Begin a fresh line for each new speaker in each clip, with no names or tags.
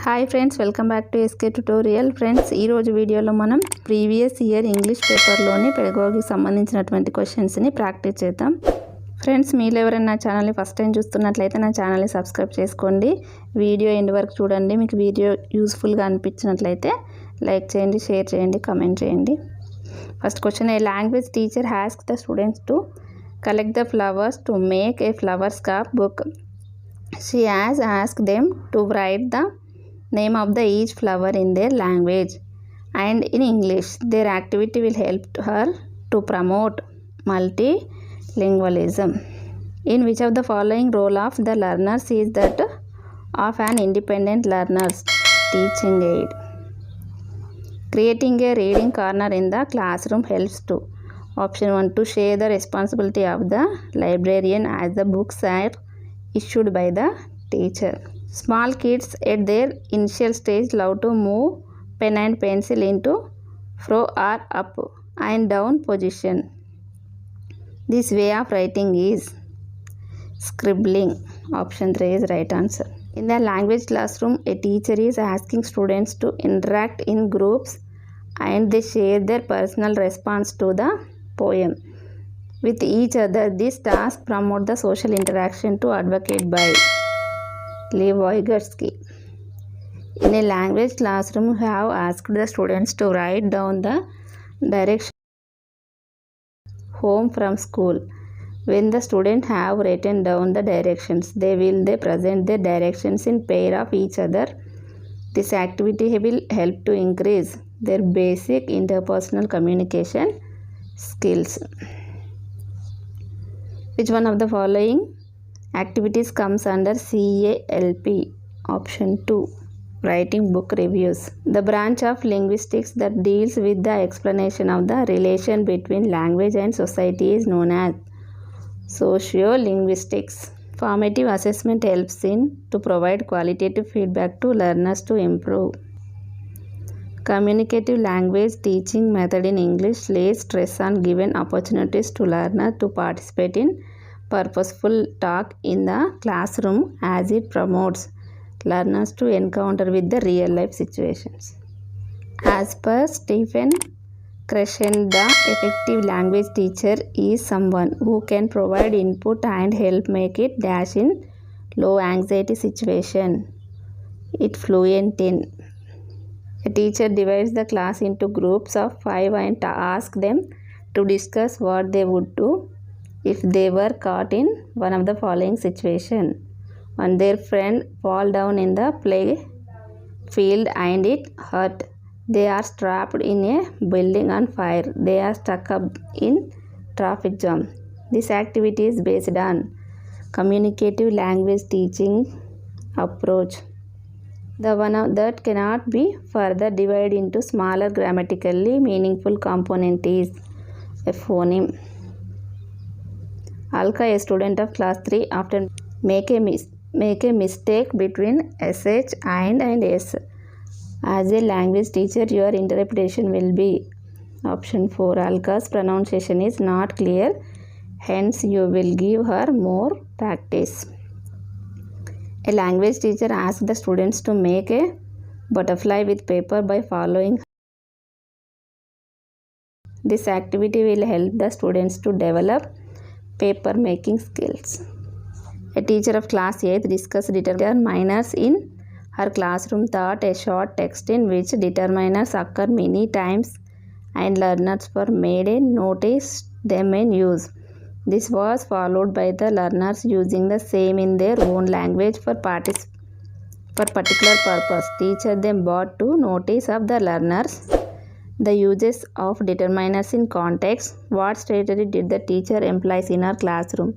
Hi friends, welcome back to SK tutorial. Friends, ఈరోజు వీడియోలో మనం ప్రీవియస్ ఇయర్ ఇంగ్లీష్ పేపర్లోని పెడగాగికి సంబంధించినటువంటి క్వశ్చన్స్ని ప్రాక్టీస్ చేద్దాం. ఫ్రెండ్స్, మీరు ఎవరైనా నా ఛానల్ని ఫస్ట్ టైం చూస్తున్నట్లయితే నా ఛానల్ని సబ్స్క్రైబ్ చేసుకోండి. వీడియో ఎండ్ వరకు చూడండి. మీకు వీడియో యూస్ఫుల్గా అనిపించినట్లయితే లైక్ చేయండి, షేర్ చేయండి, కమెంట్ చేయండి. First question: a language teacher asks the students to collect the flowers to make a flower scrapbook. She has asked them to write the name of the each flower in their language and in English. Their activity will help her to promote multilingualism. In which of the following role of the learners is that of an independent learner's teaching aid? Creating a reading corner in the classroom helps to. Option 1, to share the responsibility of the librarian as the books are issued by the teacher. Small kids at their initial stage love to move pen and pencil into fro or up and down position. This way of writing is scribbling. Option 3 is right answer. In the language classroom, a teacher is asking students to interact in groups and they share their personal response to the poem with each other. This task promotes the social interaction to advocate by Lev Vygotsky. In a language classroom, you have asked the students to write down the direction home from school. When the students have written down the directions, they present their directions in pair of each other. This activity will help to increase their basic interpersonal communication skills. Which one of the following activities comes under CALP? Option 2, writing book reviews. The branch of linguistics that deals with the explanation of the relation between language and society is known as sociolinguistics. Formative assessment helps to provide qualitative feedback to learners to improve. Communicative language teaching method in English lays stress on given opportunities to learners to participate in purposeful talk in the classroom as it promotes learners to encounter with the real life situations. As per Stephen Krashen, the effective language teacher is someone who can provide input and help make it dash in low anxiety situation it fluent in. A teacher divides the class into groups of 5 and asks them to discuss what they would do if they were caught in one of the following situation. When their friend fall down in the play field and it hurt. They are trapped in a building on fire. They are stuck up in traffic jam. This activity is based on communicative language teaching approach. The one that cannot be further divided into smaller grammatically meaningful component is a phoneme. Alka, a student of class 3, often make a mistake between sh and s. As a language teacher, your interpretation will be option 4. Alka's pronunciation is not clear, hence you will give her more practice. A language teacher asks the students to make a butterfly with paper by following. This activity will help the students to develop paper making skills. A teacher of class 8 discussed determiners in her classroom, taught a short text in which determiners occur many times and learners were made a notice them in use. This was followed by the learners using the same in their own language for particular purpose. Teacher then brought to notice of the learners the uses of determiners in context. What strategy did the teacher employ in her classroom?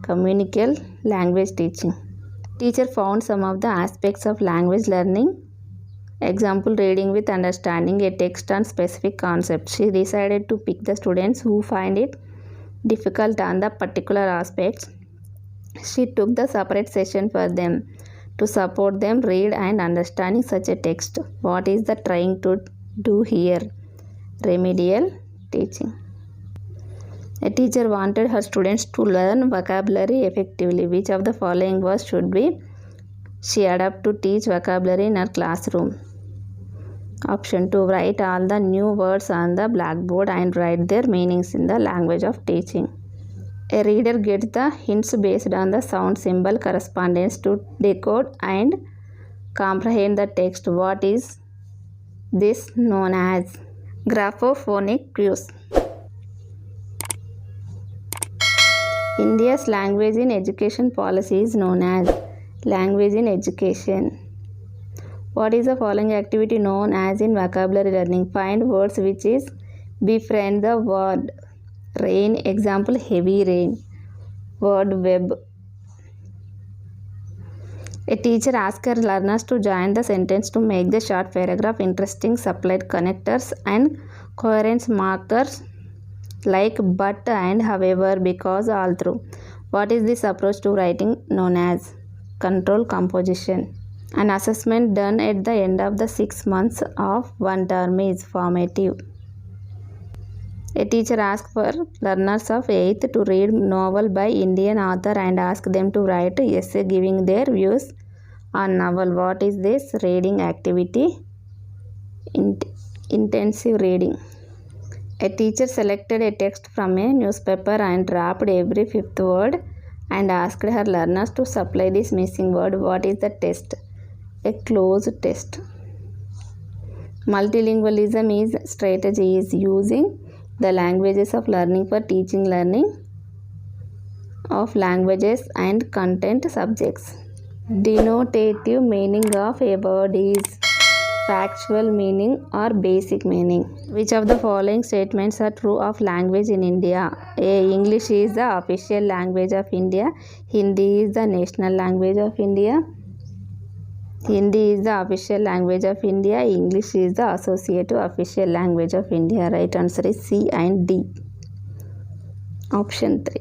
Communicative language teaching. Teacher found some of the aspects of language learning. Example, reading with understanding a text on specific concept. She decided to pick the students who find it difficult on the particular aspects. She took the separate session for them to support them read and understanding such a text. What is the trying to do here? Remedial teaching. A teacher wanted her students to learn vocabulary effectively. Which of the following words should be She adapted to teach vocabulary in her classroom. Option 2. Write all the new words on the blackboard and write their meanings in the language of teaching. A reader gets the hints based on the sound symbol correspondence to decode and comprehend the text. What is this known as? Graphophonic cues. India's language in education policy is known as language in education. What is the following activity known as in vocabulary learning? Find words which is befriend the word. Rain, example heavy rain. Word web. A teacher asks her learners to join the sentence to make the short paragraph interesting. Supplied connectors and coherence markers like but and however, because, all through. What is this approach to writing known as? Control composition. An assessment done at the end of the 6 months of one term is formative. A teacher asks for learners of 8th to read novel by Indian author and ask them to write essay giving their views on novel. What is this reading activity? Intensive reading. A teacher selected a text from a newspaper and dropped every 5th word and asked her learners to supply this missing word. What is the test? A closed test. Multilingualism is strategy is using the languages of learning for teaching learning of languages and content subjects. Denotative meaning of a word is factual meaning or basic meaning. Which of the following statements are true of language in India? A. English is the official language of India. Hindi is the national language of India. Hindi is the official language of India. English is the associative official language of India. Right answer is C and D. Option 3.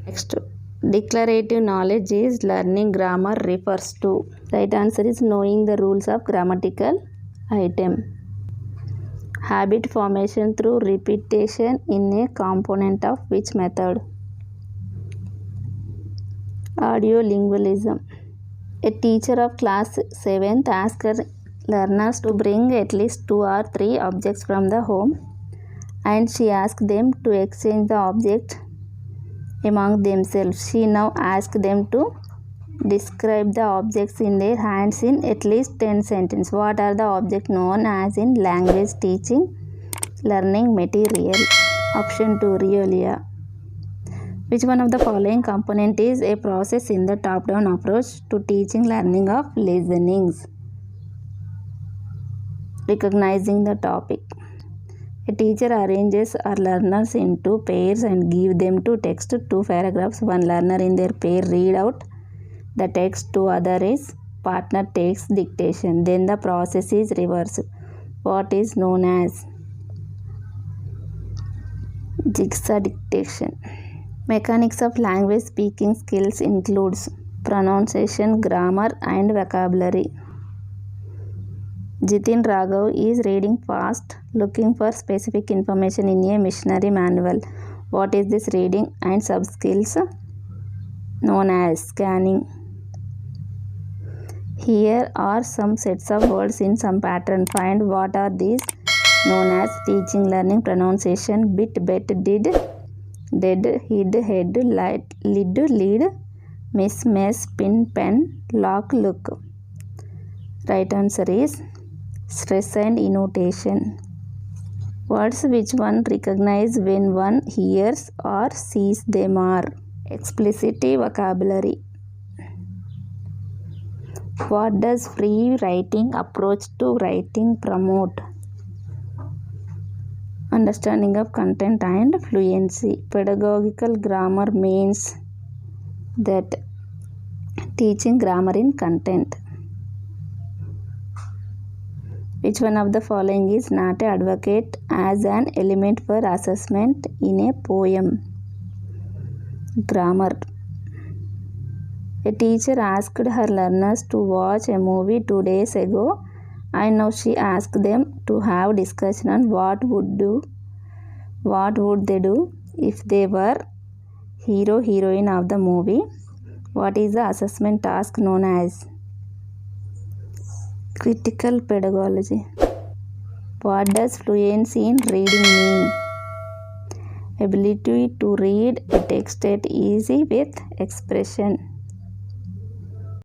Next. Declarative knowledge is learning grammar refers to. Right answer is knowing the rules of grammatical item. Habit formation through repetition in a component of which method? Audiolingualism. A teacher of class 7th asks her learners to bring at least 2 or 3 objects from the home and she asks them to exchange the object among themselves. She now asks them to describe the objects in their hands in at least 10 sentences. What are the objects known as in language teaching learning material? Option 2. Realia. Which one of the following component is a process in the top-down approach to teaching learning of listenings? Recognizing the topic. A teacher arranges her learners into pairs and give them to text 2 paragraphs. One learner in their pair read out the text, 2 other is partner takes dictation. Then the process is reversed. What is known as? Jigsaw dictation. Mechanics of language speaking skills includes pronunciation, grammar and vocabulary. Jitin Raghav is reading fast, looking for specific information in a missionary manual. What is this reading and sub-skills known as? Scanning. Here are some sets of words in some pattern. Find what are these known as? Teaching, learning, pronunciation, bit, bet, did, dead, hid, head, light, lid, lead, miss, mess, pin, pen, lock, look. Right answer is stress and intonation. Words which one recognize when one hears or sees them are explicit vocabulary. What does free writing approach to writing promote? Understanding of content and fluency. Pedagogical grammar means that teaching grammar in content. Which one of the following is not an advocate as an element for assessment in a poem? Grammar. A teacher asked her learners to watch a movie 2 days ago and now she asked them to have discussion on what would they do if they were hero heroine of the movie. What is the assessment task known as? Critical pedagogy. What does fluency in reading mean? Ability to read a text at easy with expression.